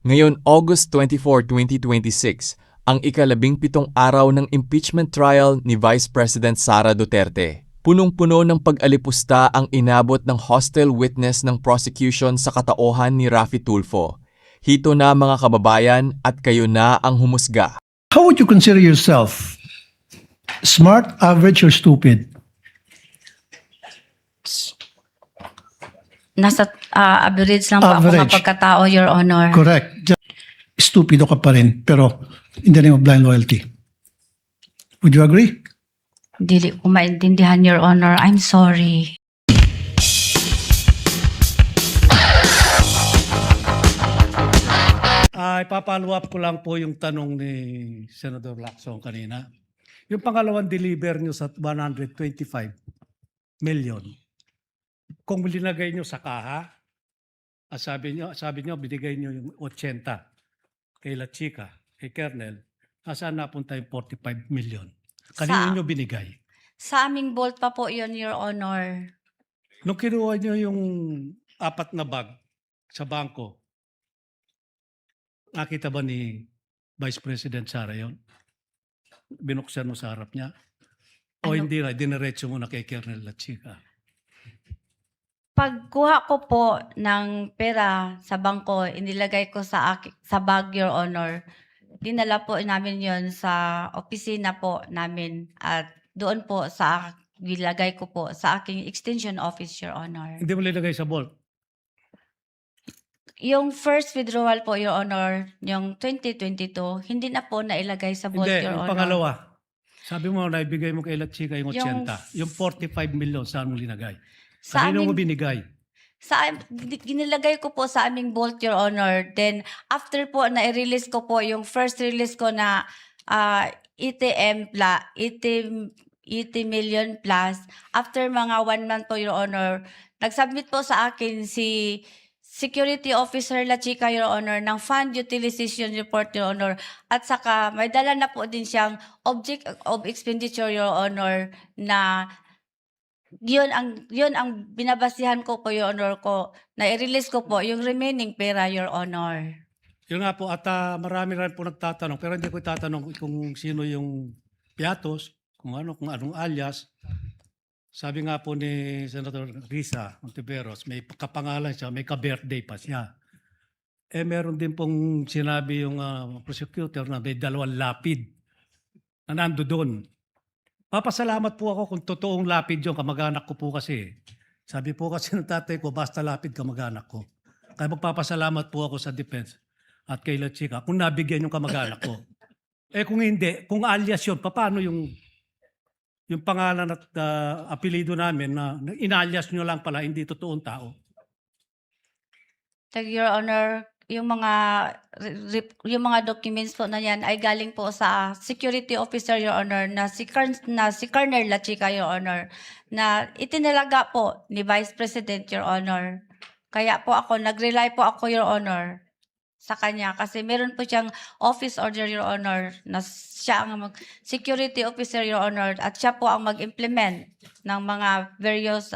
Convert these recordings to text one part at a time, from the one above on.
Ngayon, August 24, 2026, ang ika-17 araw ng impeachment trial ni Vice President Sara Duterte. Punong-puno ng pag-alipusta ang inabot ng hostile witness ng prosecution sa katauhan ni Raffy Tulfo. Hito na mga kababayan at kayo na ang humusga. How would you consider yourself? Smart, average, or stupid? Nasa average lang po ako Average. nga pagkatao, Your Honor. Correct. Stupido ka pa rin, pero in the name of blind loyalty. Would you agree? Dili ko maintindihan, Your Honor. I'm sorry. Ipapollow up ko lang po yung tanong ni Senator Lacson kanina. Yung pangalawang deliver nyo sa 125 million, kung linagay nyo sa kaha, sabi nyo binigay nyo yung 80 kay La Chica, kay Kernel, nasaan napunta yung 45 million? Kanino nyo binigay? Sa aming vault pa po yon, Your Honor. Nung kinuha nyo yung 4 na bag sa bangko, nakita ba ni Vice President Sara yon? Binuksan mo sa harap niya? O Ano? hindi na, diniretso mo na kay Kernel La Chica? Pagkuha ko po ng pera sa bangko, inilagay ko sa bag, Your Honor. Dinala po namin yon sa opisina po namin at doon po nilagay ko po sa aking extension office, Your Honor. Hindi mo linagay sa vault? Yung first withdrawal po, Your Honor, yung 2022, hindi na po nailagay sa vault, Hindi, Your yung Honor. pangalawa. Sabi mo, naibigay mo kay La Chica yung 80. Yung- Yung 45 million, saan mo linagay? Sa Kanino mo aming- binigay? Ginilagay ko po sa aming vault, Your Honor. Then, after po na-release ko po, yung first release ko na ETM, 80 million plus, after mga 1 month po, Your Honor, nag-submit po sa akin si Security Officer La Chica, Your Honor, ng Fund Utilization Report, Your Honor. At saka, may dala na po din siyang Object of Expenditure, Your Honor, na yun ang binabasihan ko po, Your Honor, ko. Na-release ko po yung remaining pera, Your Honor. Yun nga po, at marami rin po nagtatanong, pero hindi ko itatanong kung sino yung piatos, kung anong alias. Sabi nga po ni Senator Risa Ontiveros, may kapangalan siya, may ka-birthday pa siya. Meron din pong sinabi yung prosecutor na may 2 lapid na nando doon. Papasalamat po ako kung totoong lapid yung kamag-anak ko po kasi. Sabi po kasi ng tatay ko, basta lapid kamag-anak ko. Kaya magpapasalamat po ako sa defense at kay La Chica kung nabigyan yung kamag-anak ko. Kung hindi, kung alias yun, paano yung pangalan at apelido namin na inalias nyo lang pala, hindi totoong tao? Your Honor, yung mga documents po na yan ay galing po sa Security Officer, Your Honor, na si Colonel La Chica, Your Honor, na itinalaga po ni Vice President, Your Honor. Kaya po nag-rely po ako, Your Honor, sa kanya kasi meron po siyang office order, Your Honor, na siya ang security officer, Your Honor, at siya po ang mag-implement ng mga various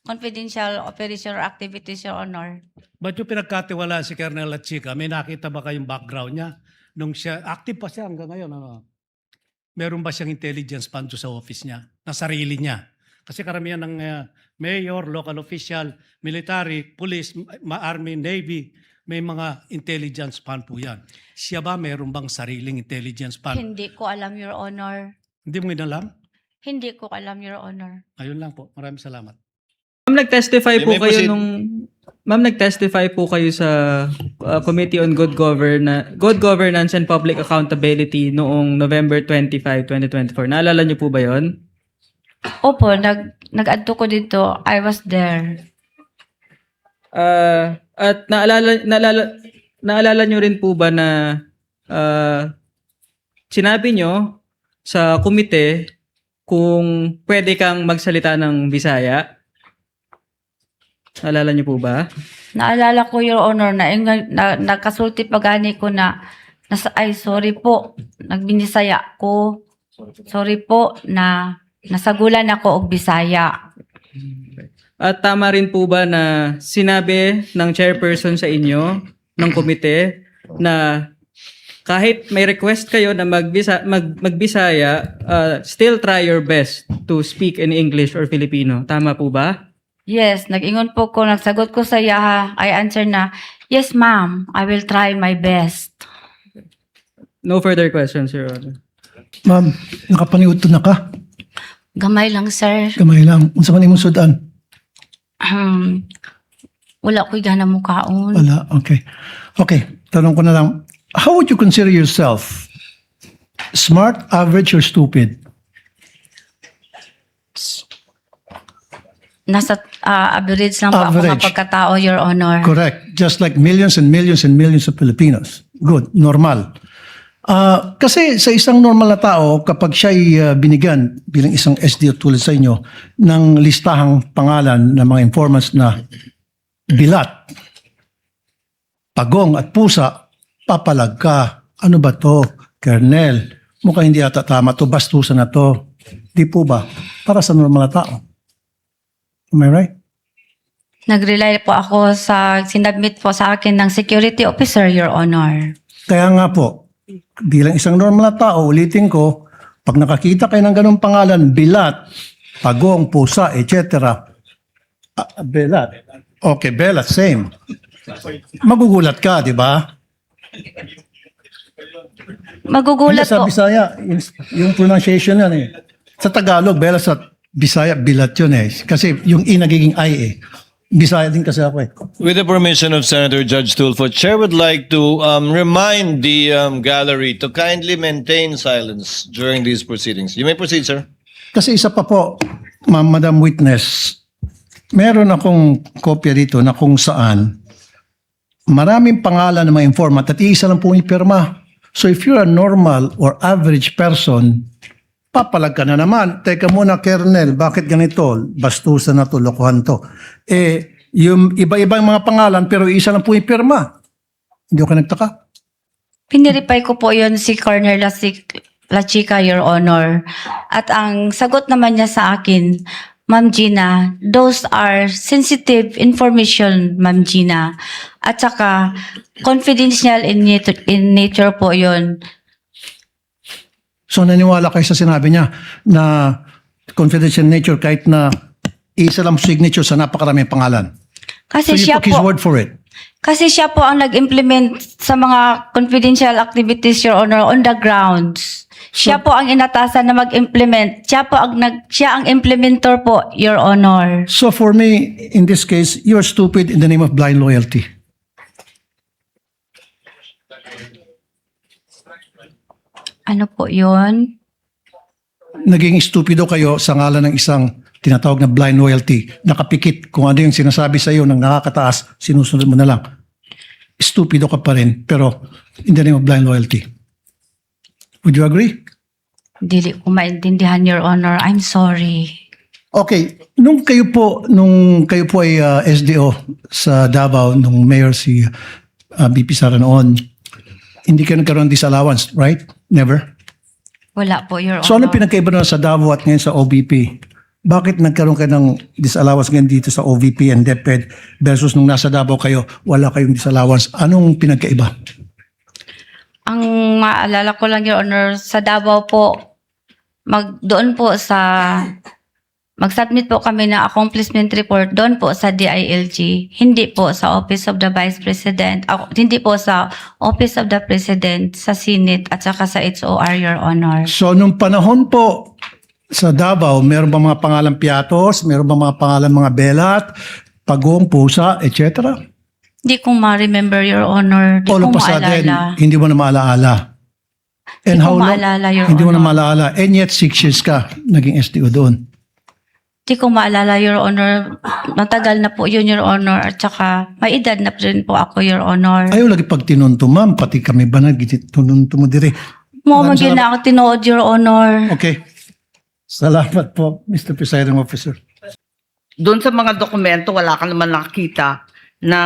confidential operation or activities, Your Honor. Ba't yung pinagkatiwalaan si Colonel La Chica, may nakita ba kayong background niya? Nung siya, active pa siya hanggang ngayon. Meron ba siyang intelligence fund sa office niya, na sarili niya? Kasi karamihan ng mayor, local official, military, police, army, navy, may mga intelligence fund po yan. Siya ba meron bang sariling intelligence fund? Hindi ko alam, Your Honor. Hindi mo inalam? Hindi ko alam, Your Honor. Ayun lang po. Maraming salamat. Ma'am, nag-testify po May kayo proceed. Ma'am, nag-testify po kayo sa Committee on Good Governance and Public Accountability noong November 25, 2024. Naalala niyo po ba 'yon? Opo, nag-adto ko dito. I was there. At naalala niyo rin po ba na sinabi niyo sa komite kung pwede kang magsalita ng Bisaya? Naalala niyo po ba? Naalala ko, Your Honor, na nagkasulti pagani ko na sorry po, nagbinisaya ko. Sorry po na nasagulan ako og Bisaya. At tama rin po ba na sinabi ng chairperson sa inyo, ng komite, na kahit may request kayo na magbisaya, still try your best to speak in English or Filipino. Tama po ba? Yes, nag-ingon po ko, nagsagot ko sa iya, I answer na, yes ma'am, I will try my best. No further questions, Your Honor. Ma'am, nakapaniud to na ka. Gamay lang, sir. Gamay lang. Unsa man imong sudan? Wala ko'y gana mukaon. Wala. Okay. Okay. Tanong ko na lang. How would you consider yourself? Smart, average, or stupid? Nasa average lang po ako Average. nga pagkatao, Your Honor. Correct. Just like millions and millions and millions of Filipinos. Good. Normal. Kasi sa isang normal na tao, kapag siya'y binigyan bilang isang SDO tulad sa inyo ng listahang pangalan ng mga informants na bilat, pagong at pusa, papalag ka. Ano ba to? Kernel, mukhang hindi ata tama to, bastusan na to. Di po ba? Para sa normal na tao. Am I right? Nag-rely po ako sa sinabmit po sa akin ng security officer, Your Honor. Kaya nga po, bilang isang normal na tao, ulitin ko, pag nakakita kayo ng ganung pangalan, bilat, pagong, pusa, etc. Belat. Okay, belat, same. Magugulat ka, di ba? Magugulat Sa po. Bisaya, yung pronunciation yan eh. Sa Tagalog, belat, sa Bisaya, bilat yun eh. Kasi yung I nagiging I eh. Bisaya din kasi ako eh. With the permission of Senator Judge Tulfo, Chair would like to remind the gallery to kindly maintain silence during these proceedings. You may proceed, sir. Kasi isa pa po, Madam Witness, meron akong kopya dito na kung saan maraming pangalan ng mga informant at iisa lang po yung pirma. So if you're a normal or average person, papalag ka na naman. Teka muna, Kernel, bakit ganito? Bastusan na to, lokohan to. Yung iba-ibang mga pangalan pero isa lang po yung pirma. Hindi ko nagtaka. Piniripay ko po yon si Corner La Chica, Your Honor. At ang sagot naman niya sa akin, Ma'am Gina, those are sensitive information, Ma'am Gina. At saka, confidential in nature po yon. So naniwala kayo sa sinabi niya na confidential nature kahit na isa lang signature sa napakaraming pangalan. So Kasi you siya took his po, word for it. kasi siya po ang nag-implement sa mga confidential activities, Your Honor, on the grounds. Siya po ang inatasan na mag-implement. Siya ang implementor po, Your Honor. So for me, in this case, you're stupid in the name of blind loyalty. Ano po yun? Naging stupido kayo sa ngalan ng isang tinatawag na blind loyalty. Nakapikit kung ano yung sinasabi sa iyo ng nakakataas, sinusunod mo na lang. Stupido ka pa rin, pero in the name of blind loyalty. Would you agree? Dili ko maintindihan, Your Honor. I'm sorry. Okay, nung kayo po ay SDO sa Davao, nung mayor si BP Sara noon, hindi kayo nagkaroon ng disallowance, right? Never? Wala po, Your Honor. So ano pinagkaiba na sa Davao at ngayon sa OVP? Bakit nagkaroon kayo ng disallowance ngayon dito sa OVP and DepEd versus nung nasa Davao kayo, wala kayong disallowance? Anong pinagkaiba? Ang maalala ko lang, Your Honor, sa Davao po, doon po mag-submit po kami ng accomplishment report doon po sa DILG, hindi po sa Office of the Vice President, hindi po sa Office of the President, sa Senate at saka sa HOR, Your Honor. So nung panahon po sa Davao, meron ba mga pangalan piatos? Meron ba mga pangalan mga belat? Pagong, pusa, etc.? Hindi ko ma-remember, Your Honor. Hindi All ko of a sudden, maalala. hindi mo na maalaala. And Hindi ko how long? maalala, Your Hindi mo na Honor. maalaala. And yet 6 years ka naging SDO doon. Hindi ko maalala, Your Honor. Matagal na po yun, Your Honor. At saka, may edad na rin po ako, Your Honor. Ayaw lagi pag tinunto, ma'am. Pati kami ba nagtinunto mo dire. Mo Maraming maging na ako tinood, Your Honor. Okay. Salamat po, Mr. Presiding Officer. Doon sa mga dokumento, wala ka naman nakita na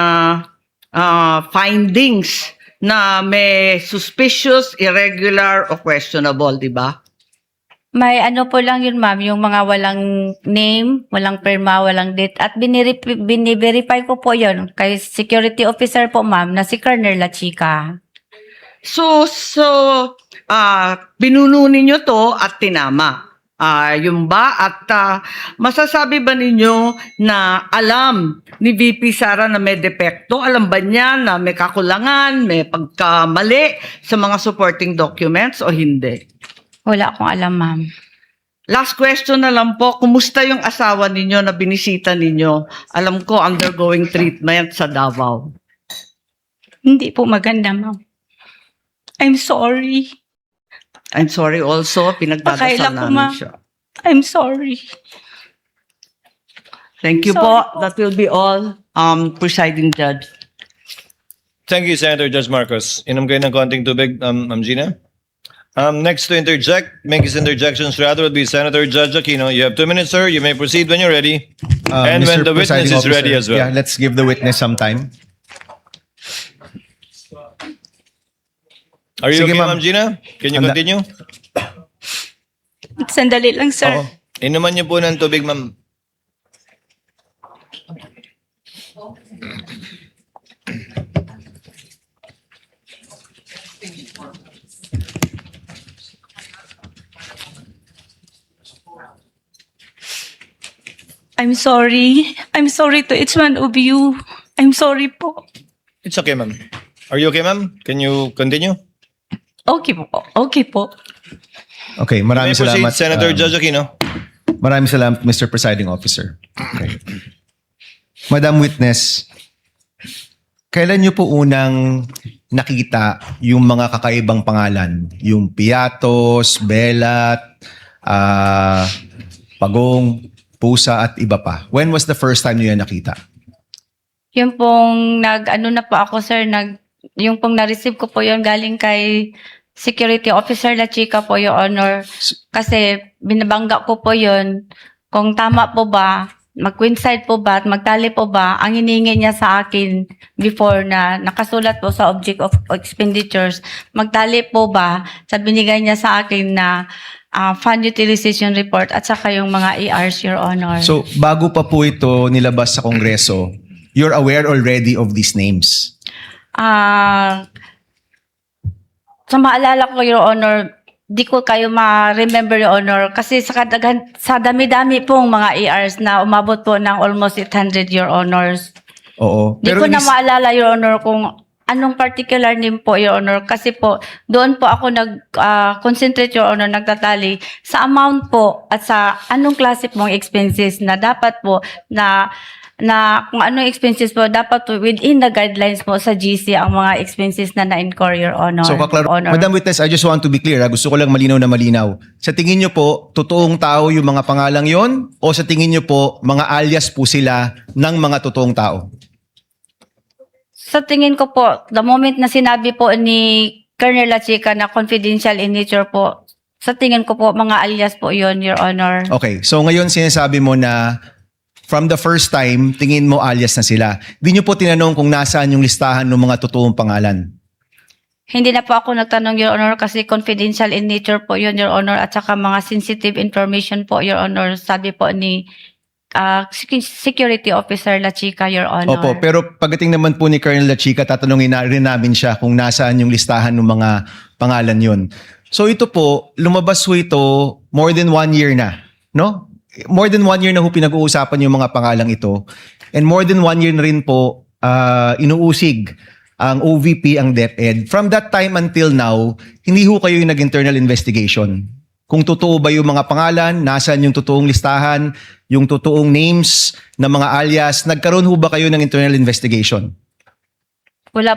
findings na may suspicious, irregular, o questionable, di ba? May ano po lang yun, ma'am, yung mga walang name, walang perma, walang date. At biniverify ko po yun kay security officer po, ma'am, na si Colonel La Chica. binuno ninyo to at tinama. Yung ba? At masasabi ba ninyo na alam ni VP Sara na may depekto? Alam ba niya na may kakulangan, may pagkamali sa mga supporting documents o hindi? Wala akong alam, ma'am. Last question na lang po, kumusta yung asawa ninyo na binisita ninyo? Alam ko, undergoing treatment sa Davao. Hindi po maganda, ma'am. I'm sorry. I'm sorry also, pinagdadasal Pakaila ko, namin ma'am. siya. I'm sorry. Thank you Sorry po. po. That will be all, Presiding Judge. Thank you, Senator Judge Marcos. Inom kayo ng konting tubig, Ma'am Gina. Next to interject, make his interjections rather would be Senator Judge Aquino. You have 2 minutes, sir. You may proceed when you're ready. And when Mr. the witness Presiding is ready Officer, as well. Yeah, let's give the witness some time. Are you Sige, okay, ma'am. Ma'am Gina? Can you Handa. continue? Sandali lang, sir. Oo. Inuman niyo po ng tubig, ma'am. I'm sorry. I'm sorry to each one of you. I'm sorry po. It's okay, ma'am. Are you okay, ma'am? Can you continue? Okay po. Okay po. Okay, You may maraming proceed, salamat. Senator Judge Aquino. Maraming salamat, Mr. Presiding Officer. Okay. Madam Witness, kailan niyo po unang nakita yung mga kakaibang pangalan? Yung Piatos, Belat, Pagong, Pusa at iba pa. When was the first time niyo yan nakita? Yung pong ano na po ako, sir, yung pong na-receive ko po yun galing kay Security Officer La Chica po, Your Honor. Kasi binabangga ko po yun. Kung tama po ba, mag-coincide po ba at magtali po ba, ang hiningi niya sa akin before na nakasulat po sa object of expenditures, magtali po ba sa binigay niya sa akin na fund utilization report at saka yung mga ERs, Your Honor. So, bago pa po ito nilabas sa Kongreso, you're aware already of these names? Sa maalala ko, Your Honor, di ko kayo ma-remember, Your Honor, kasi sa dami-dami pong mga ERs na umabot po ng almost 800, Your Honors. Oo. Di ko na inis- maalala, Your Honor, kung anong particular name po, Your Honor, kasi po, doon po ako nag-concentrate, Your Honor, nagtatali sa amount po at sa anong klase pong expenses na dapat po na kung anong expenses po, dapat po within the guidelines po sa GC ang mga expenses na na-incur, Your Honor. So, Honor. Madam Witness, I just want to be clear. Gusto ko lang malinaw na malinaw. Sa tingin niyo po, totoong tao yung mga pangalang yon o sa tingin niyo po, mga alias po sila ng mga totoong tao? Sa tingin ko po, the moment na sinabi po ni Colonel La Chica na confidential in nature po, sa tingin ko po, mga alias po yon, Your Honor. Okay, so ngayon sinasabi mo na from the first time, tingin mo alias na sila. Di niyo po tinanong kung nasaan yung listahan ng mga totoong pangalan. Hindi na po ako nagtanong, Your Honor, kasi confidential in nature po yun, Your Honor, at saka mga sensitive information po, Your Honor, sabi po ni Security Officer La Chica, Your Honor. Opo, pero pagdating naman po ni Colonel La Chica, tatanungin na rin namin siya kung nasaan yung listahan ng mga pangalan yon. So ito po, lumabas po ito more than 1 year na, no? More than 1 year na po pinag-uusapan yung mga pangalang ito. And more than 1 year na rin po inuusig ang OVP, ang DepEd. From that time until now, hindi ho kayo yung nag-internal investigation. Kung totoo ba yung mga pangalan, nasaan yung totoong listahan, yung totoong names ng mga alias, nagkaroon ho ba kayo ng internal investigation? Wala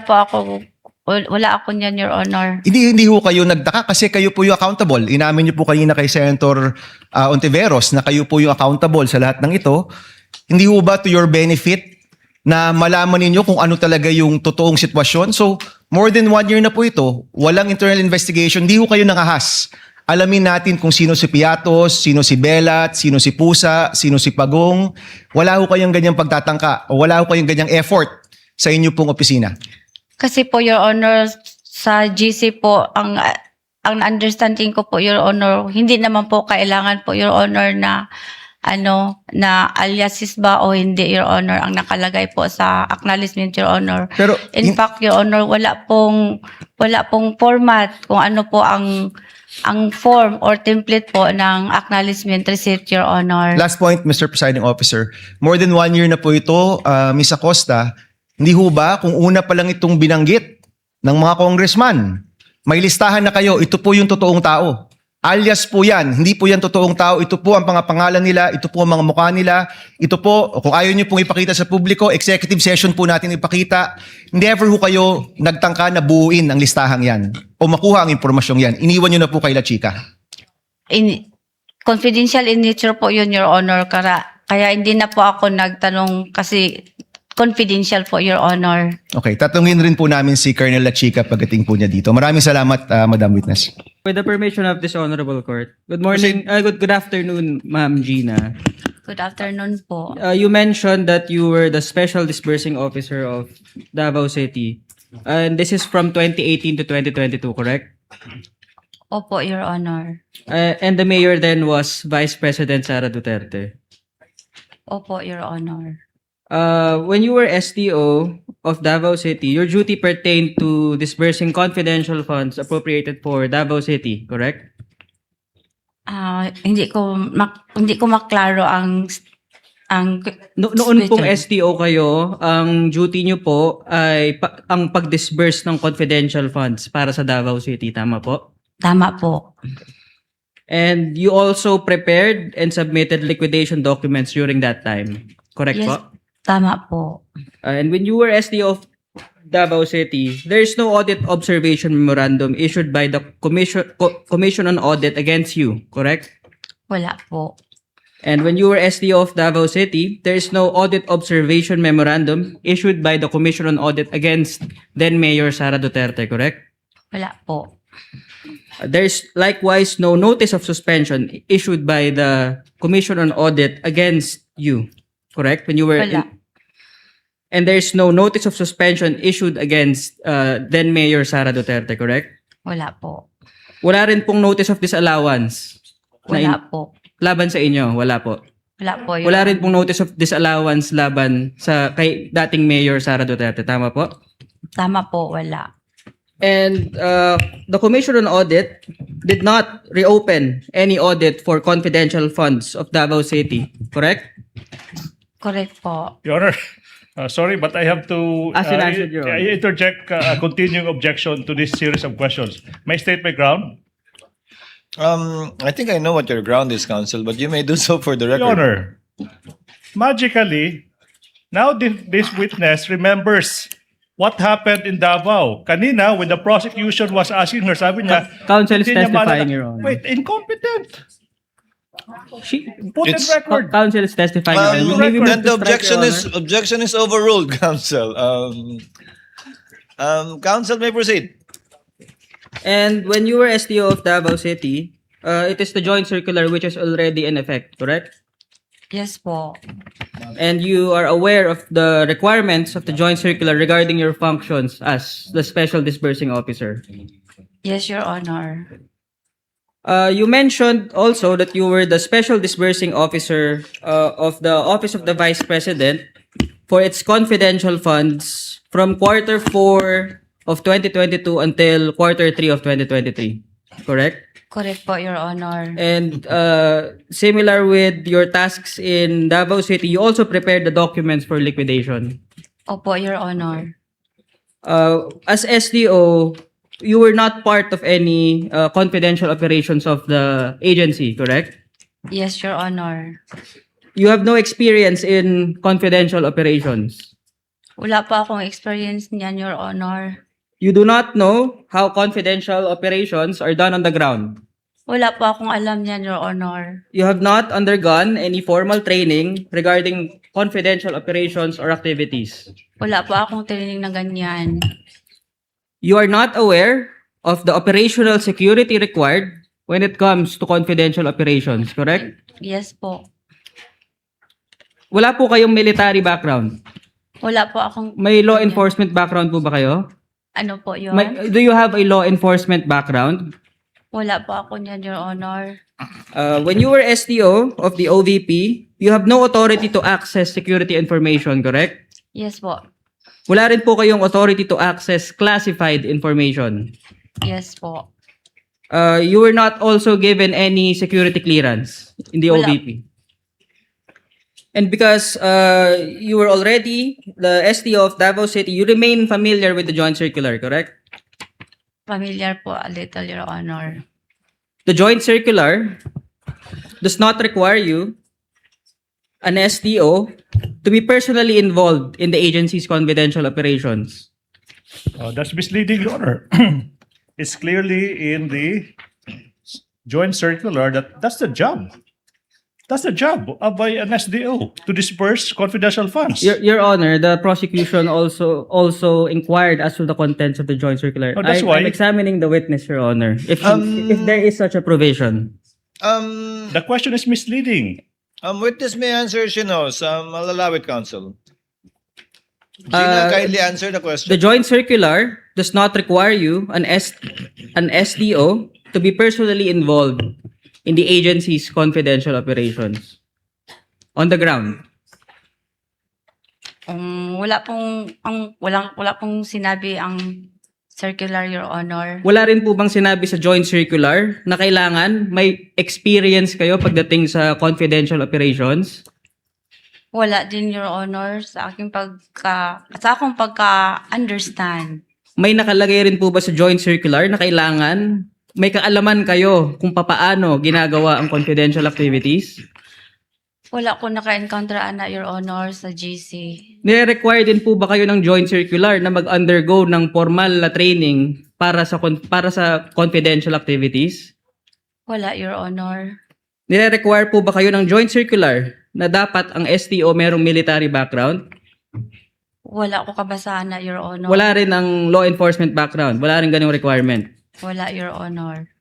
ako niyan, Your Honor. Hindi ho kayo nagtaka kasi kayo po yung accountable. Inamin niyo po kanina kay Senator Ontiveros na kayo po yung accountable sa lahat ng ito. Hindi ho ba to your benefit na malaman ninyo kung ano talaga yung totoong sitwasyon? So, more than 1 year na po ito, walang internal investigation, hindi ho kayo nakahas. Alamin natin kung sino si Piatos, sino si Belat, sino si Pusa, sino si Pagong. Wala ho kayong ganyang pagtatangka o wala ho kayong ganyang effort sa inyo pong opisina. Kasi po, Your Honor, sa GC po, ang understanding ko po, Your Honor, hindi naman po kailangan po, Your Honor, na na aliases ba o hindi, Your Honor, ang nakalagay po sa acknowledgement, Your Honor. Pero In fact, Your Honor, wala pong format kung ano po ang form or template po ng acknowledgement receipt, Your Honor. last point, Mr. Presiding Officer. More than 1 year na po ito, Ms. Acosta. Hindi ho ba kung una pa lang itong binanggit ng mga congressman, may listahan na kayo, ito po yung totoong tao. Alias po yan, hindi po yan totoong tao, ito po ang mga pangalan nila, ito po ang mga mukha nila, ito po, kung ayaw nyo pong ipakita sa publiko, executive session po natin ipakita. Never ho kayo nagtangka na buuin ang listahang yan o makuha ang impormasyong yan. Iniwan nyo na po kay La Chica. Confidential in nature po yun, Your Honor. Kaya hindi na po ako nagtanong kasi confidential po, Your Honor. Okay, tatungin rin po namin si Colonel La Chica pagdating po niya dito. Maraming salamat, Madam Witness. With the permission of this honorable court. Good morning, good afternoon, Ma'am Gina. Good afternoon po. You mentioned that you were the special disbursing officer of Davao City. And this is from 2018 to 2022, correct? Opo, Your Honor. And the mayor then was Vice President Sara Duterte. Opo, Your Honor. When you were STO of Davao City, your duty pertained to disbursing confidential funds appropriated for Davao City, correct? Hindi ko maklaro ang Noon pong question. STO kayo, ang duty nyo po ay ang pag-disburse ng confidential funds para sa Davao City, tama po? Tama po. And you also prepared and submitted liquidation documents during that time, correct Yes. po? Tama po. And when you were SDO of Davao City, there is no audit observation memorandum issued by the Commission on Audit against you, correct? Wala po. And when you were SDO of Davao City, there is no audit observation memorandum issued by the Commission on Audit against then Mayor Sara Duterte, correct? Wala po. There is likewise no notice of suspension issued by the Commission on Audit against you, correct? When you were Wala. And there is no notice of suspension issued against then Mayor Sara Duterte, correct? Wala po. Wala rin pong notice of disallowance Wala po. laban sa inyo, wala po. Wala po. Your Wala rin Honor. pong notice of disallowance laban sa kay dating Mayor Sara Duterte, tama po? Tama po, wala. And the Commission on Audit did not reopen any audit for confidential funds of Davao City, correct? Correct po. Your Honor, sorry, but I have to As in answered, Your Honor. interject a continuing objection to this series of questions. May I state my ground? I think I know what your ground is, Counsel, but you may do so for the Your record. Honor, magically, now this witness remembers what happened in Davao. Kanina, when the prosecution was asking her, sabi niya, Counsel is hindi niya testifying, maalala. Your Honor. Wait, incompetent. She, Put in It's- record. Counsel is testifying. Your Honor. Maybe we Then move to the strike, Your Honor. objection is overruled, Counsel. Counsel may proceed. And when you were STO of Davao City, it is the joint circular which is already in effect, correct? Yes po. And you are aware of the requirements of the joint circular regarding your functions as the special disbursing officer. Yes, Your Honor. You mentioned also that you were the special disbursing officer of the Office of the Vice President for its confidential funds from quarter 4 of 2022 until quarter 3 of 2023, correct? Correct po, Your Honor. And similar with your tasks in Davao City, you also prepared the documents for liquidation. Opo, Your Honor. As SDO, you were not part of any confidential operations of the agency, correct? Yes, Your Honor. You have no experience in confidential operations. Wala po akong experience niyan, Your Honor. You do not know how confidential operations are done on the ground. Wala po akong alam niyan, Your Honor. You have not undergone any formal training regarding confidential operations or activities. Wala po akong training na ganyan. You are not aware of the operational security required when it comes to confidential operations, correct? Yes po. Wala po kayong military background. Wala po akong... May law enforcement background po ba kayo? Ano po yun? Do you have a law enforcement background? Wala po ako niyan, Your Honor. When you were SDO of the OVP, you have no authority to access security information, correct? Yes po. Wala rin po kayong authority to access classified information. Yes po. You were not also given any security clearance in the Wala. OVP. And because you were already the SDO of Davao City, you remain familiar with the joint circular, correct? Familiar po a little, Your Honor. The joint circular does not require you, an SDO, to be personally involved in the agency's confidential operations. That's misleading, Your Honor. It's clearly in the joint circular that that's the job. That's the job of an SDO to disperse confidential funds. Your Honor, the prosecution also inquired as to the contents of the joint circular. Oh, that's why- I'm examining the witness, Your Honor. If there is such a provision. The question is misleading. Witness may answer, she knows. I'll allow it, counsel. Gina, kindly answer the question. The joint circular does not require you, an SDO, to be personally involved in the agency's confidential operations on the ground. Wala pong sinabi ang circular, Your Honor. Wala rin po bang sinabi sa joint circular na kailangan may experience kayo pagdating sa confidential operations? Wala din, Your Honor, sa akong pagka-understand. May nakalagay rin po ba sa joint circular na kailangan may kaalaman kayo kung papaano ginagawa ang confidential activities? Wala ko naka-encounter, Your Honor, sa GC. Nire-require din po ba kayo ng joint circular na mag-undergo ng formal na training para sa confidential activities? Wala, Your Honor. Nire-require po ba kayo ng joint circular na dapat ang STO merong military background? Wala ko kabasahan, Your Honor. Wala rin ng law enforcement background? Wala rin ganyung requirement? Wala, Your Honor.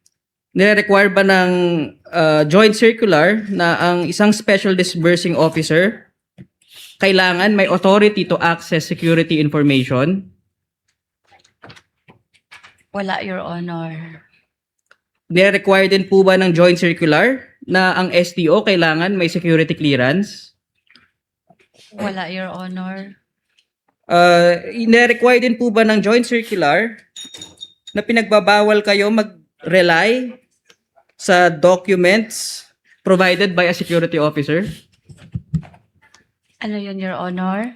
Nire-require ba ng joint circular na ang isang special disbursing officer kailangan may authority to access security information? Wala, Your Honor. Nire-require din po ba ng joint circular na ang STO kailangan may security clearance? Wala, Your Honor. Nire-require din po ba ng joint circular na pinagbabawal kayo mag-rely sa documents provided by a security officer? Ano yun, Your Honor?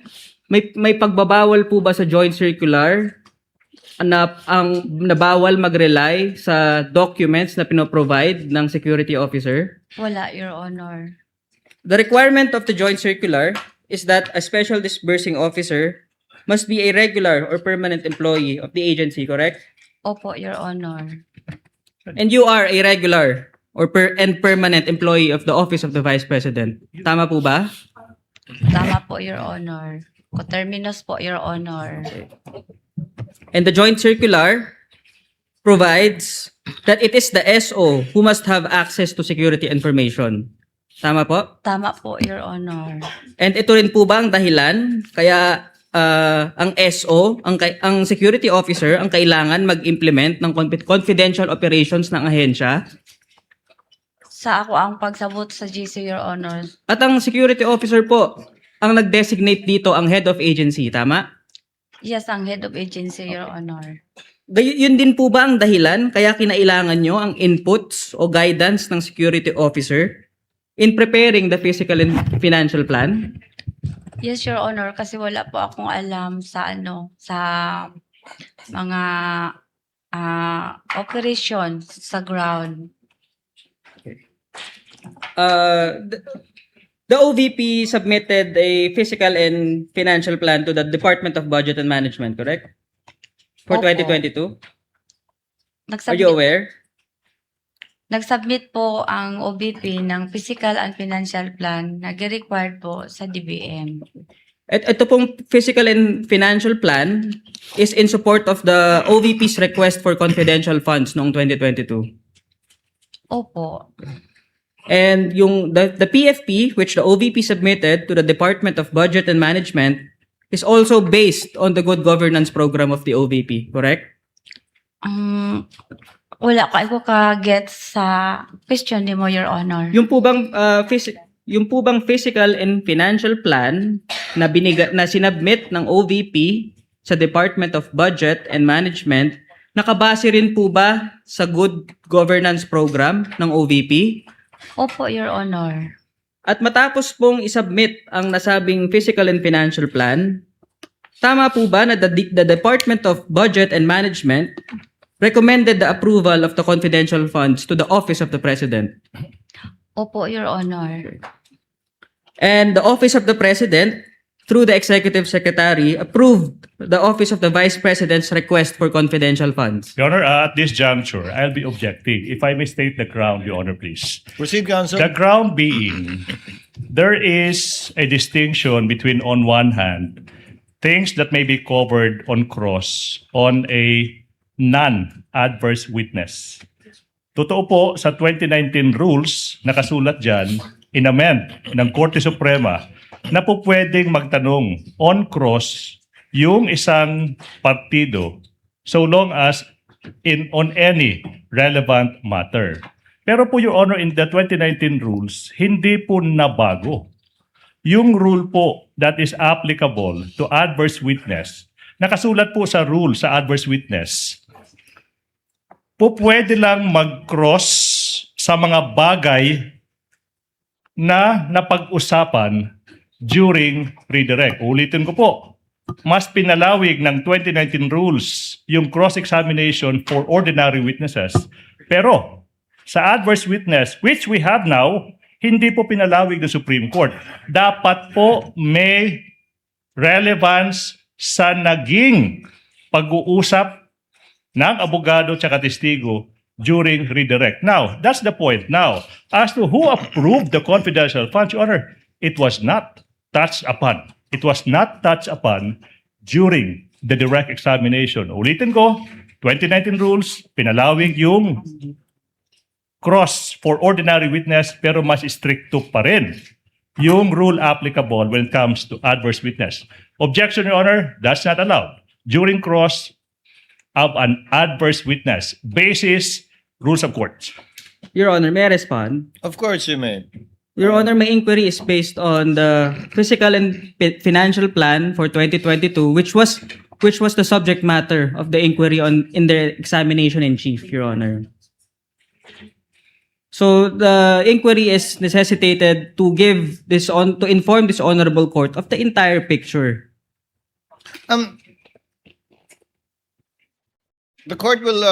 May pagbabawal po ba sa joint circular na ang nabawal mag-rely sa documents na pinoprovide ng security officer? Wala, Your Honor. The requirement of the joint circular is that a special disbursing officer must be a regular or permanent employee of the agency, correct? Opo, Your Honor. And you are a regular or permanent employee of the Office of the Vice President. Tama po ba? Tama po, Your Honor. Coterminous po, Your Honor. And the joint circular provides that it is the SO who must have access to security information. Tama po? Tama po, Your Honor. And ito rin po ba ang dahilan kaya ang SO, ang security officer, ang kailangan mag-implement ng confidential operations ng ahensya? Sa ako ang pagsabot sa GC, Your Honor. At ang security officer po, ang nag-designate dito ang head of agency, tama? Yes, ang head of agency, Your Honor. Yun din po ba ang dahilan kaya kinailangan nyo ang inputs o guidance ng security officer in preparing the physical and financial plan? Yes, Your Honor, kasi wala po akong alam sa sa mga operations sa ground. The OVP submitted a physical and financial plan to the Department of Budget and Management, correct? For Opo. 2022? Are you aware? Nagsubmit po ang OBP ng physical and financial plan na required po sa DBM. At ito pong physical and financial plan is in support of the OVP's request for confidential funds noong 2022. Opo. And yung the PFP, which the OVP submitted to the Department of Budget and Management, is also based on the good governance program of the OVP, correct? Wala ko ka-get sa question ni mo, Your Honor. Yung po bang physical and financial plan na na sinubmit ng OVP sa Department of Budget and Management, nakabase rin po ba sa good governance program ng OVP? Opo, Your Honor. At matapos pong isubmit ang nasabing physical and financial plan, tama po ba na the Department of Budget and Management recommended the approval of the confidential funds to the Office of the President? Opo, Your Honor. And the Office of the President, through the Executive Secretary, approved the Office of the Vice President's request for confidential funds. Your Honor, at this juncture, I'll be objecting. If I may state the ground, Your Honor, please. Proceed, counsel. The ground being, there is a distinction between, on one hand, things that may be covered on cross on a non-adverse witness. Totoo po, sa 2019 rules, nakasulat dyan, inamend ng Korte Suprema na po pwedeng magtanong on cross yung isang partido so long as on any relevant matter. Pero po, Your Honor, in the 2019 rules, hindi po nabago. Yung rule po that is applicable to adverse witness, nakasulat po sa rule sa adverse witness, po pwede lang mag-cross sa mga bagay na napag-usapan during redirect. Ulitin ko po, mas pinalawig ng 2019 rules yung cross-examination for ordinary witnesses. Pero sa adverse witness, which we have now, hindi po pinalawig ng Supreme Court. Dapat po may relevance sa naging pag-uusap ng abogado at testigo during redirect. Now, that's the point. Now, as to who approved the confidential funds, Your Honor, it was not touched upon. It was not touched upon during the direct examination. Ulitin ko, 2019 rules, pinalawig yung cross for ordinary witness pero mas stricto pa rin yung rule applicable when it comes to adverse witness. Objection, Your Honor, that's not allowed. During cross of an adverse witness, basis rules of court. Your Honor, may I respond? Of course you may. Your Honor, my inquiry is based on the physical and financial plan for 2022, which was the subject matter of the inquiry in the examination in chief, Your Honor. So the inquiry is necessitated to inform this honorable court of the entire picture. The court will,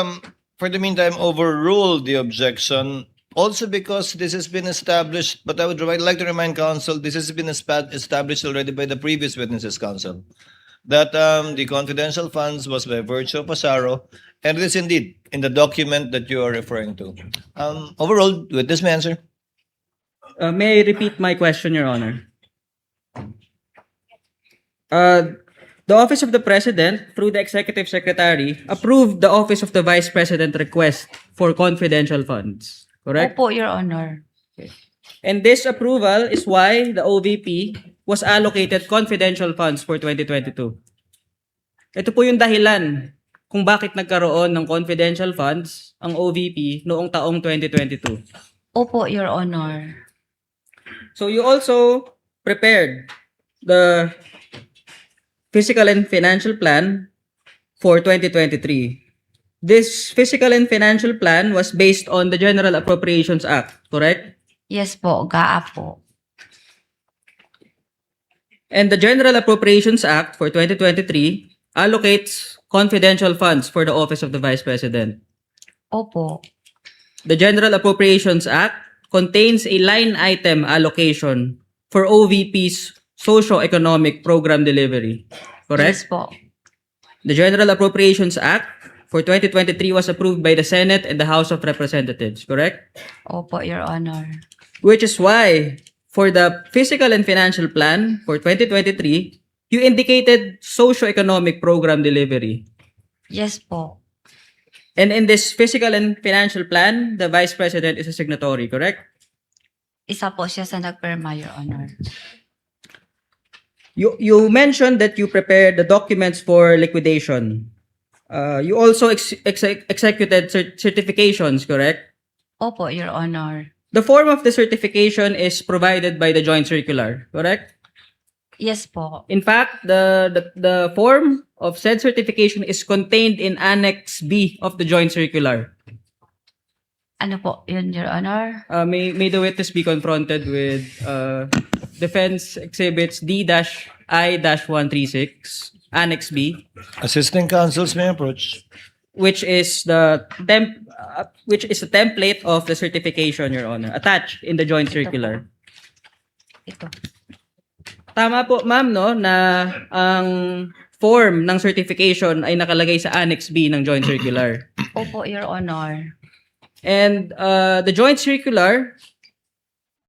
for the meantime, overrule the objection also because this has been established, but I would like to remind counsel, this has been established already by the previous witnesses, counsel, that the confidential funds was by virtue of Pasaro, and it is indeed in the document that you are referring to. Overruled, witness may answer. May I repeat my question, Your Honor? The Office of the President, through the Executive Secretary, approved the Office of the Vice President request for confidential funds. Correct? Opo, Your Honor. And this approval is why the OVP was allocated confidential funds for 2022. Ito po yung dahilan kung bakit nagkaroon ng confidential funds ang OVP noong taong 2022. Opo, Your Honor. So you also prepared the Physical and Financial Plan for 2023. This Physical and Financial Plan was based on the General Appropriations Act, correct? Yes po, GAA po. And the General Appropriations Act for 2023 allocates confidential funds for the Office of the Vice President. Opo. The General Appropriations Act contains a line item allocation for OVP's socio-economic program delivery. Correct? Yes po. The General Appropriations Act for 2023 was approved by the Senate and the House of Representatives, correct? Opo, Your Honor. Which is why, for the Physical and Financial Plan for 2023, you indicated socio-economic program delivery. Yes po. And in this Physical and Financial Plan, the Vice President is a signatory, correct? Isa po siya sa nagpirma, Your Honor. You mentioned that you prepared the documents for liquidation. You also executed certifications, correct? Opo, Your Honor. The form of the certification is provided by the joint circular, correct? Yes po. In fact, the form of said certification is contained in Annex B of the joint circular. Ano po yun, Your Honor? May the witness be confronted with Defense Exhibits D-I-136, Annex B, Assisting counsels may approach. which is a template of the certification, Your Honor, attached in the joint circular. Ito. Tama po, ma'am, no, na ang form ng certification ay nakalagay sa Annex B ng joint circular. Opo, Your Honor. And the joint circular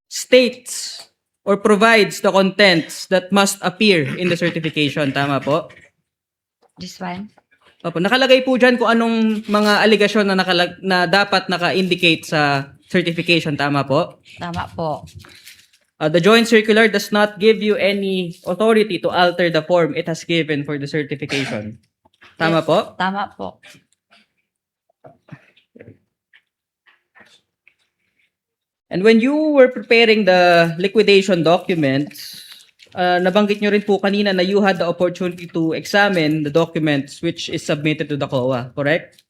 states or provides the contents that must appear in the certification. Tama po? This one? Opo, nakalagay po dyan kung anong mga aligasyon na dapat naka-indicate sa certification. Tama po? Tama po. The joint circular does not give you any authority to alter the form it has given for the certification. Tama Yes, po? Tama po. And when you were preparing the liquidation documents, nabanggit nyo rin po kanina na you had the opportunity to examine the documents which is submitted to the COA, correct?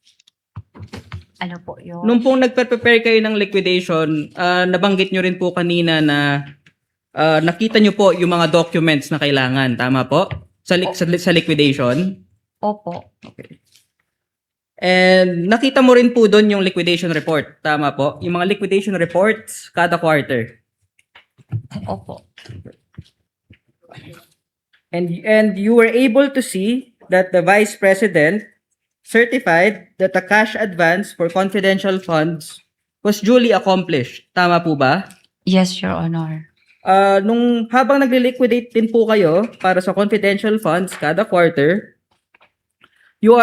Ano po yun? Nung pong nagpe-prepare kayo ng liquidation, nabanggit nyo rin po kanina na nakita nyo po yung mga documents na kailangan, tama po? Sa liquidation? Opo. Okay. And nakita mo rin po doon yung liquidation report, tama po? Yung mga liquidation reports kada quarter. Opo. And you were able to see that the Vice President certified that the cash advance for confidential funds was duly accomplished. Tama po ba? Yes, Your Honor. Nung habang nagle-liquidate din po kayo para sa confidential funds kada quarter, you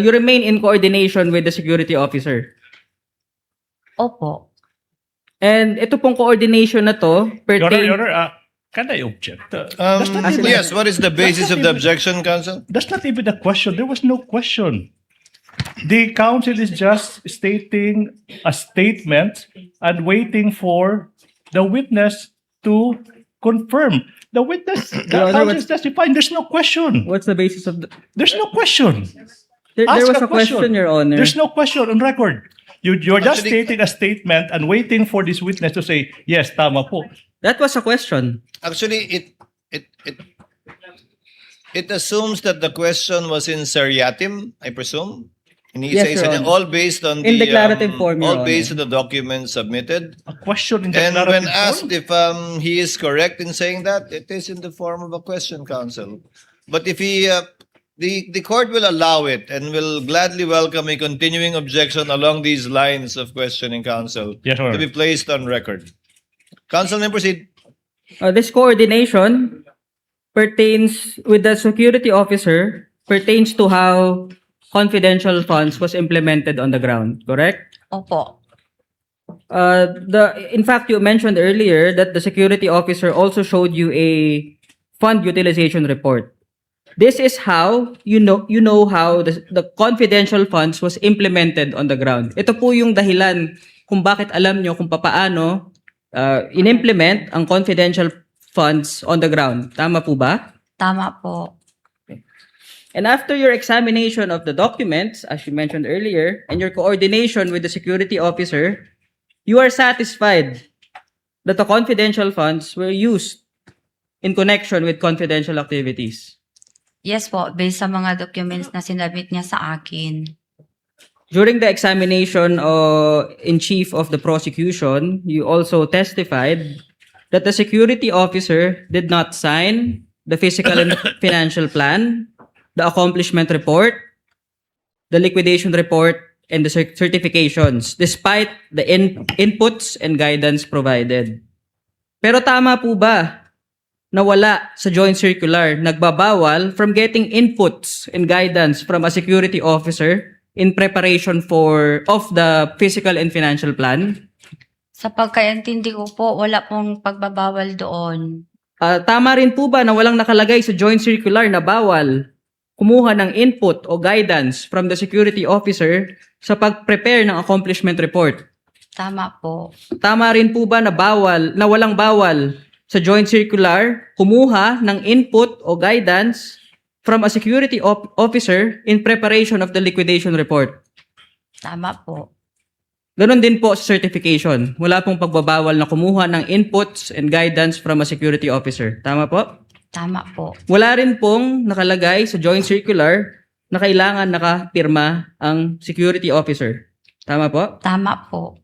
remain in coordination with the security officer. Opo. And ito pong coordination na to pertain... Your Honor, can I object? That's not even- Yes, what is the basis of the objection, counsel? That's not even a question. There was no question. The counsel is just stating a statement and waiting for the witness to confirm. The witness, the Your Honor, counsel is testifying. There's no question. What's the basis of the... There's no question. There Ask was a a question, Your Honor. There's no question on record. You're just Actually- stating a statement and waiting for this witness to say, yes, tama po. That was a question. Actually, it assumes that the question was in seriatim, I presume. Yes, Your Honor. All based on In the declarative form, Your all based on Honor. the documents submitted. A question in And when declarative asked form? if he is correct in saying that, it is in the form of a question, counsel. But if he, the court will allow it and will gladly welcome a continuing objection along these lines of questioning, counsel, Yes, Your to be Honor. placed on record. Counsel, may proceed. This coordination pertains with the security officer, pertains to how confidential funds was implemented on the ground, correct? Opo. In fact, you mentioned earlier that the security officer also showed you a fund utilization report. This is how you know how the confidential funds was implemented on the ground. Ito po yung dahilan kung bakit alam nyo kung paano in-implement ang confidential funds on the ground. Tama po ba? Tama po. And after your examination of the documents, as you mentioned earlier, and your coordination with the security officer, you are satisfied that the confidential funds were used in connection with confidential activities. Yes po, based sa mga documents na sinabit niya sa akin. During the examination in chief of the prosecution, you also testified that the security officer did not sign the physical and financial plan, the accomplishment report, the liquidation report, and the certifications, despite the inputs and guidance provided. Pero tama po ba na wala sa joint circular nagbabawal from getting inputs and guidance from a security officer in preparation of the physical and financial plan? Sa pagkaintindi ko po, wala pong pagbabawal doon. Tama rin po ba na walang nakalagay sa joint circular na bawal kumuha ng input o guidance from the security officer sa pag-prepare ng accomplishment report. Tama po. Tama rin po ba na walang bawal sa joint circular kumuha ng input o guidance from a security officer in preparation of the liquidation report? Tama po. Ganon din po sa certification. Wala pong pagbabawal na kumuha ng inputs and guidance from a security officer. Tama po? Tama po. Wala rin pong nakalagay sa joint circular na kailangan nakapirma ang security officer. Tama po? Tama po.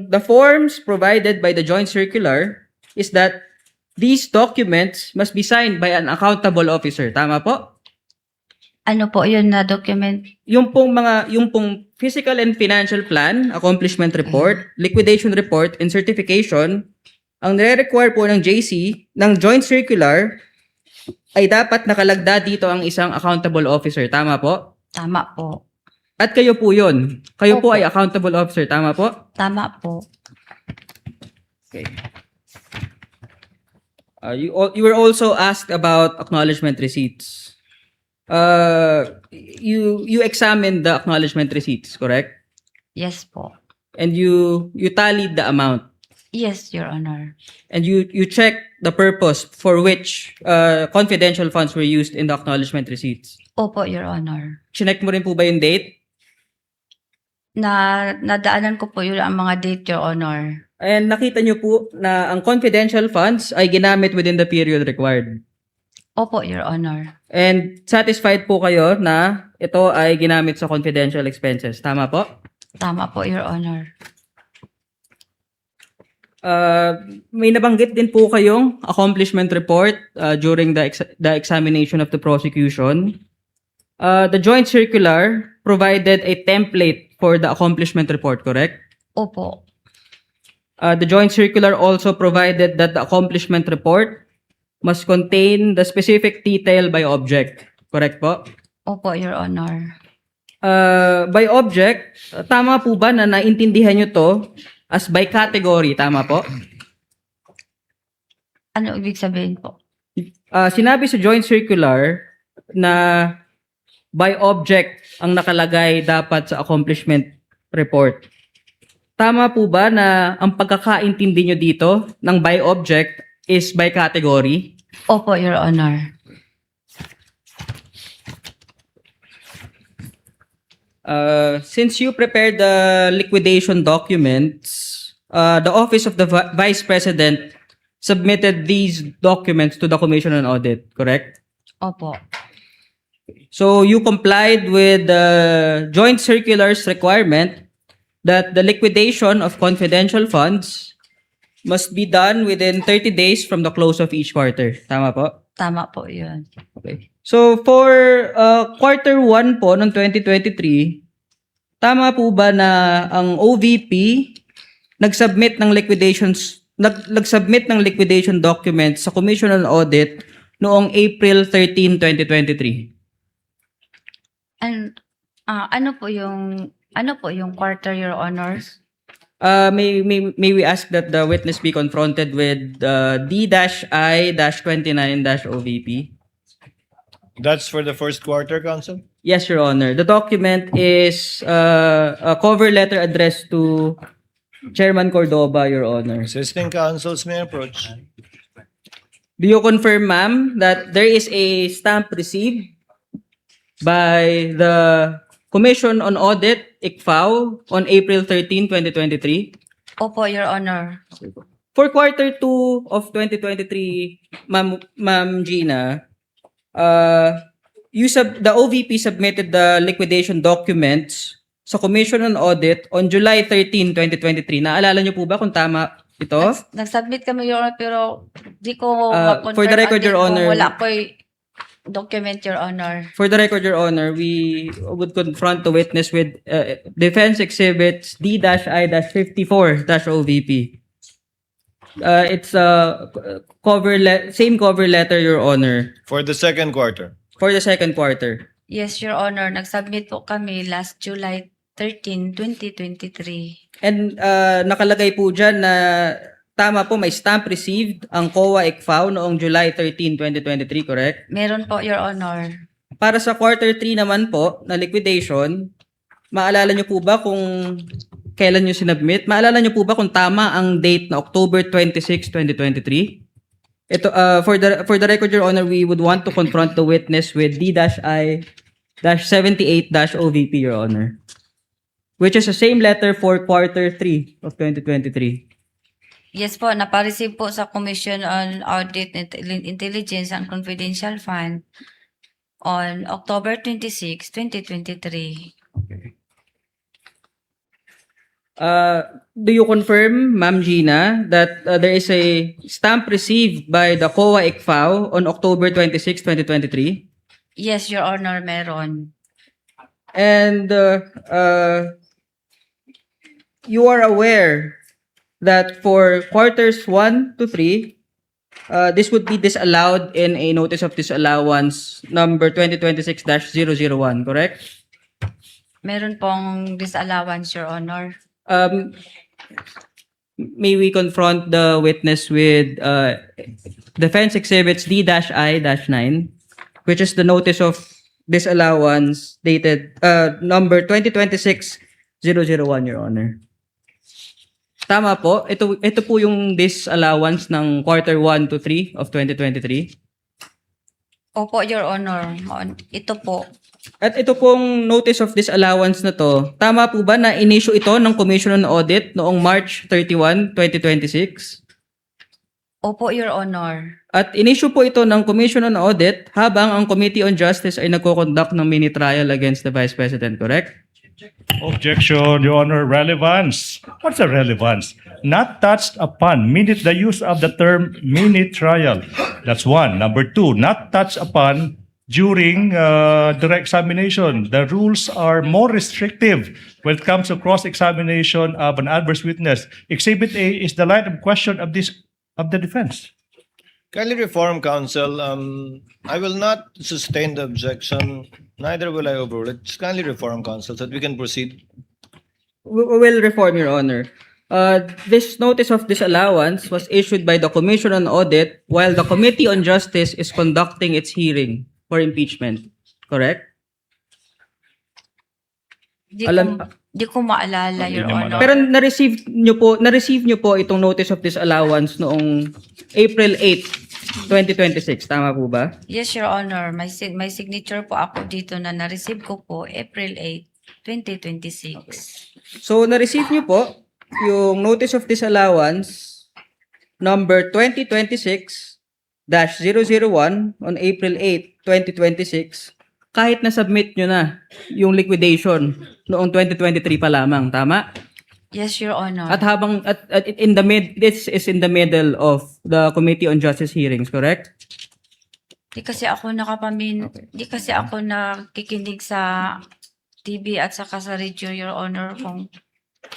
The forms provided by the joint circular is that these documents must be signed by an accountable officer. Tama po? Ano po yun na document? Yung pong physical and financial plan, accomplishment report, liquidation report, and certification, ang nire-require po ng JC, ng joint circular, ay dapat nakalagda dito ang isang accountable officer. Tama po? Tama po. At kayo po yun. Kayo po Opo. ay accountable officer. Tama po? Tama po. Okay. You were also asked about acknowledgement receipts. You examined the acknowledgement receipts, correct? Yes po. And you tallied the amount. Yes, Your Honor. And you checked the purpose for which confidential funds were used in the acknowledgement receipts. Opo, Your Honor. Chinek mo rin po ba yung date? Nadaanan ko po yun ang mga date, Your Honor. And nakita nyo po na ang confidential funds ay ginamit within the period required. Opo, Your Honor. And satisfied po kayo na ito ay ginamit sa confidential expenses. Tama po? Tama po, Your Honor. May nabanggit din po kayong accomplishment report during the examination of the prosecution. The joint circular provided a template for the accomplishment report, correct? Opo. The joint circular also provided that the accomplishment report must contain the specific detail by object. Correct po? Opo, Your Honor. By object, tama po ba na naintindihan nyo to as by category? Tama po? Ano ibig sabihin po? Sinabi sa joint circular na by object ang nakalagay dapat sa accomplishment report. Tama po ba na ang pagkakaintindi nyo dito ng by object is by category? Opo, Your Honor. Since you prepared the liquidation documents, the Office of the Vice President submitted these documents to the Commission on Audit, correct? Opo. So you complied with the joint circular's requirement that the liquidation of confidential funds must be done within 30 days from the close of each quarter. Tama po? Tama po yun. Okay. So for quarter 1 po ng 2023, tama po ba na ang OVP nagsubmit ng liquidation documents sa Commission on Audit noong April 13, 2023? And ano po yung quarter, Your Honors? May we ask that the witness be confronted with D-I-29-OVP? That's for the first quarter, Counsel? Yes, Your Honor. The document is a cover letter addressed to Chairman Cordoba, Your Honor. Assisting counsels may approach. Do you confirm, ma'am, that there is a stamp received by the Commission on Audit, ICFAO, on April 13, 2023? Opo, Your Honor. For quarter 2 of 2023, Ma'am Gina, the OVP submitted the liquidation documents sa Commission on Audit on July 13, 2023. Naalala niyo po ba kung tama ito? Nag-submit kami, Your Honor, pero di ko ma-confirm. for the record, again Your kung Honor. Wala ko document, Your Honor. For the record, Your Honor, we would confront the witness with Defense Exhibits D-I-54-OVP. It's a same cover letter, Your Honor, For the second quarter. for the second quarter. Yes, Your Honor. Nag-submit po kami last July 13, 2023. And nakalagay po dyan na tama po, may stamp received ang COA ICFAO noong July 13, 2023, correct? Meron po, Your Honor. Para sa quarter 3 naman po na liquidation, maalala nyo po ba kung kailan nyo sinubmit? Maalala nyo po ba kung tama ang date na October 26, 2023? Ito, for the record, Your Honor, we would want to confront the witness with D-I-78-OVP, Your Honor, which is the same letter for quarter 3 of 2023. Yes po, napareceive po sa Commission on Audit Intelligence and Confidential Fund on October 26, 2023. Do you confirm, Ma'am Gina, that there is a stamp received by the COA ICFAO on October 26, 2023? Yes, Your Honor, meron. And you are aware that for quarters 1 to 3, this would be disallowed in a notice of disallowance number 2026-001, correct? Meron pong disallowance, Your Honor. May we confront the witness with Defense Exhibits D-I-9, which is the notice of disallowance dated number 2026-001, Your Honor. Tama po. Ito po yung disallowance ng quarter 1 to 3 of 2023. Opo, Your Honor. Ito po. At ito pong notice of disallowance na to, tama po ba na in-issue ito ng Commission on Audit noong March 31, 2026? Opo, Your Honor. At in-issue po ito ng Commission on Audit habang ang Committee on Justice ay nagko-conduct ng mini trial against the Vice President, correct? Objection, Your Honor. Relevance. What's the relevance? Not touched upon. Minute the use of the term mini trial. That's one. Number two, not touched upon during direct examination. The rules are more restrictive when it comes to cross-examination of an adverse witness. Exhibit A is the line of question of the defense. Kindly reform, counsel. I will not sustain the objection. Neither will I overrule it. Just kindly reform, counsel, so that we can proceed. We will reform, Your Honor. This notice of disallowance was issued by the Commission on Audit while the Committee on Justice is conducting its hearing for impeachment. Correct? Di ko maalala, Your Hindi niya Honor. Pero na-receive nyo po itong notice of disallowance noong April 8, 2026. Tama po ba? Yes, Your Honor. May signature po ako dito na na-receive ko po April 8, 2026. So, na-receive nyo po yung notice of disallowance number 2026-001 on April 8, 2026 kahit na-submit nyo na yung liquidation noong 2023 pa lamang. Tama? Yes, Your Honor. At habang this is in the middle of the Committee on Justice hearings, correct? Di kasi ako nakikinig sa TV at saka sa radio, Your Honor, kung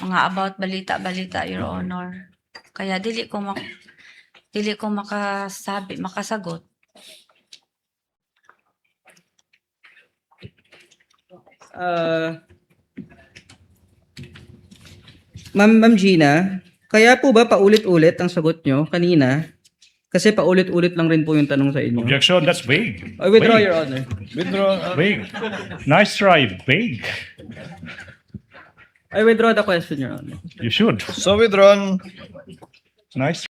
mga about balita-balita, Your Honor. Kaya dili ko makasagot. Ma'am Gina, kaya po ba paulit-ulit ang sagot nyo kanina? Kasi paulit-ulit lang rin po yung tanong sa inyo. Objection, that's vague. I withdraw, Vague. Your Honor. Withdraw. Vague. Nice try. Vague. I withdraw the question, Your Honor. You should. So withdrawn. Nice